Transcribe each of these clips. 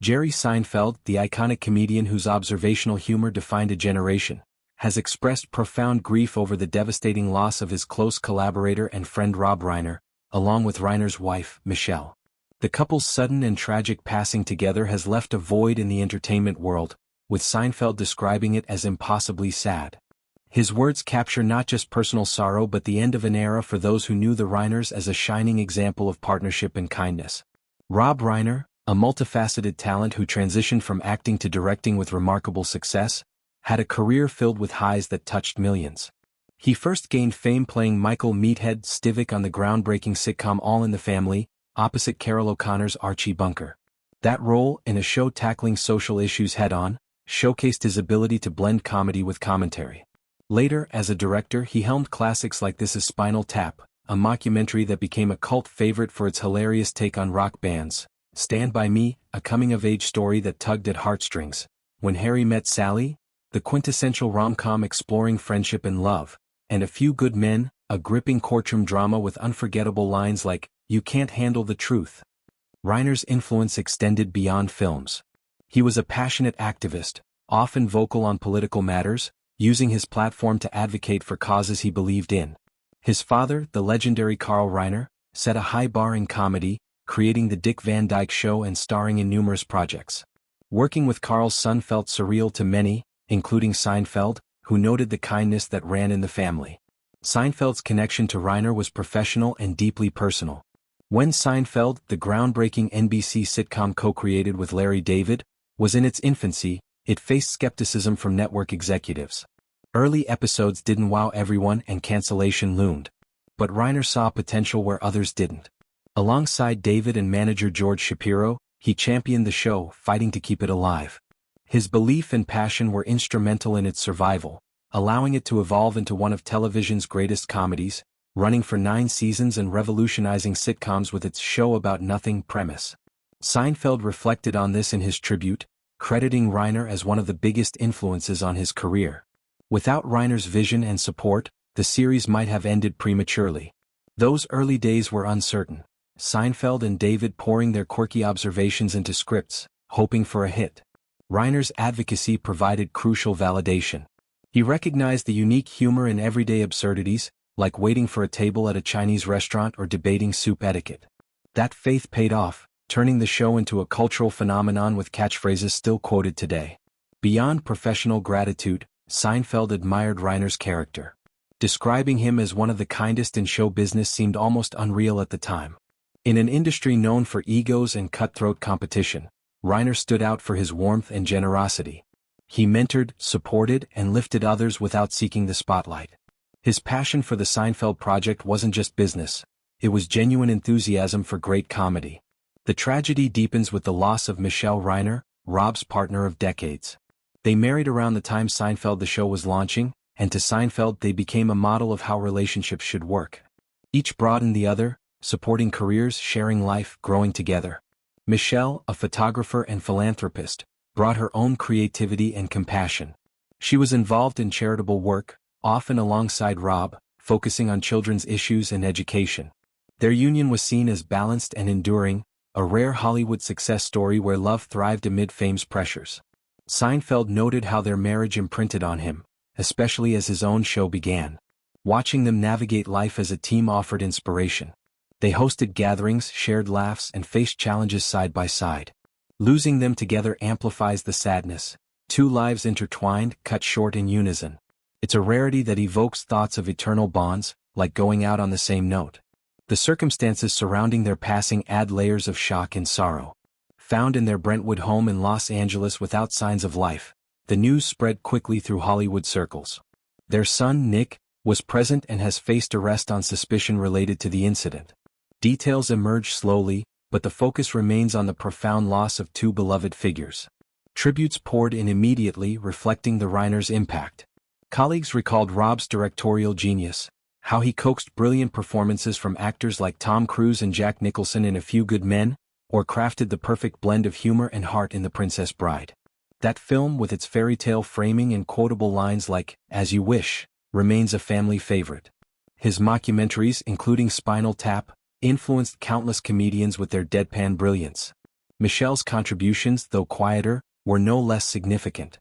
Jerry Seinfeld, the iconic comedian whose observational humor defined a generation, has expressed profound grief over the devastating loss of his close collaborator and friend Rob Reiner, along with Reiner's wife, Michele. The couple's sudden and tragic passing together has left a void in the entertainment world, with Seinfeld describing it as impossibly sad. His words capture not just personal sorrow but the end of an era for those who knew the Reiners as a shining example of partnership and kindness. Rob Reiner, a multifaceted talent who transitioned from acting to directing with remarkable success, had a career filled with highs that touched millions. He first gained fame playing Michael "Meathead" Stivic on the groundbreaking sitcom All in the Family, opposite Carol O'Connor's Archie Bunker. That role, in a show tackling social issues head-on, showcased his ability to blend comedy with commentary. Later, as a director, he helmed classics like This Is Spinal Tap, a mockumentary that became a cult favorite for its hilarious take on rock bands, Stand By Me, a coming-of-age story that tugged at heartstrings, When Harry Met Sally, the quintessential rom-com exploring friendship and love, and A Few Good Men, a gripping courtroom drama with unforgettable lines like, You Can't Handle the Truth. Reiner's influence extended beyond films. He was a passionate activist, often vocal on political matters, using his platform to advocate for causes he believed in. His father, the legendary Carl Reiner, set a high bar in comedy, creating The Dick Van Dyke Show and starring in numerous projects. Working with Carl's son felt surreal to many, including Seinfeld, who noted the kindness that ran in the family. Seinfeld's connection to Reiner was professional and deeply personal. When Seinfeld, the groundbreaking NBC sitcom co-created with Larry David, was in its infancy, it faced skepticism from network executives. Early episodes didn't wow everyone and cancellation loomed. But Reiner saw potential where others didn't. Alongside David and manager George Shapiro, he championed the show, fighting to keep it alive. His belief and passion were instrumental in its survival, allowing it to evolve into one of television's greatest comedies, running for 9 seasons and revolutionizing sitcoms with its show-about-nothing premise. Seinfeld reflected on this in his tribute, crediting Reiner as one of the biggest influences on his career. Without Reiner's vision and support, the series might have ended prematurely. Those early days were uncertain, Seinfeld and David pouring their quirky observations into scripts, hoping for a hit. Reiner's advocacy provided crucial validation. He recognized the unique humor in everyday absurdities, like waiting for a table at a Chinese restaurant or debating soup etiquette. That faith paid off, turning the show into a cultural phenomenon with catchphrases still quoted today. Beyond professional gratitude, Seinfeld admired Reiner's character. Describing him as one of the kindest in show business seemed almost unreal at the time. In an industry known for egos and cutthroat competition, Reiner stood out for his warmth and generosity. He mentored, supported, and lifted others without seeking the spotlight. His passion for the Seinfeld project wasn't just business, it was genuine enthusiasm for great comedy. The tragedy deepens with the loss of Michele Reiner, Rob's partner of decades. They married around the time Seinfeld the show was launching, and to Seinfeld they became a model of how relationships should work. Each broadened the other, supporting careers, sharing life, growing together. Michele, a photographer and philanthropist, brought her own creativity and compassion. She was involved in charitable work, often alongside Rob, focusing on children's issues and education. Their union was seen as balanced and enduring, a rare Hollywood success story where love thrived amid fame's pressures. Seinfeld noted how their marriage imprinted on him, especially as his own show began. Watching them navigate life as a team offered inspiration. They hosted gatherings, shared laughs, and faced challenges side by side. Losing them together amplifies the sadness. 2 lives intertwined, cut short in unison. It's a rarity that evokes thoughts of eternal bonds, like going out on the same note. The circumstances surrounding their passing add layers of shock and sorrow. Found in their Brentwood home in Los Angeles without signs of life, the news spread quickly through Hollywood circles. Their son, Nick, was present and has faced arrest on suspicion related to the incident. Details emerge slowly, but the focus remains on the profound loss of 2 beloved figures. Tributes poured in immediately, reflecting the Reiner's impact. Colleagues recalled Rob's directorial genius, how he coaxed brilliant performances from actors like Tom Cruise and Jack Nicholson in A Few Good Men, or crafted the perfect blend of humor and heart in The Princess Bride. That film, with its fairy tale framing and quotable lines like, As You Wish, remains a family favorite. His mockumentaries, including Spinal Tap, influenced countless comedians with their deadpan brilliance. Michele's contributions, though quieter, were no less significant.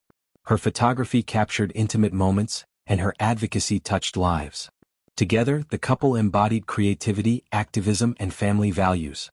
Her photography captured intimate moments, and her advocacy touched lives. Together, the couple embodied creativity, activism, and family values.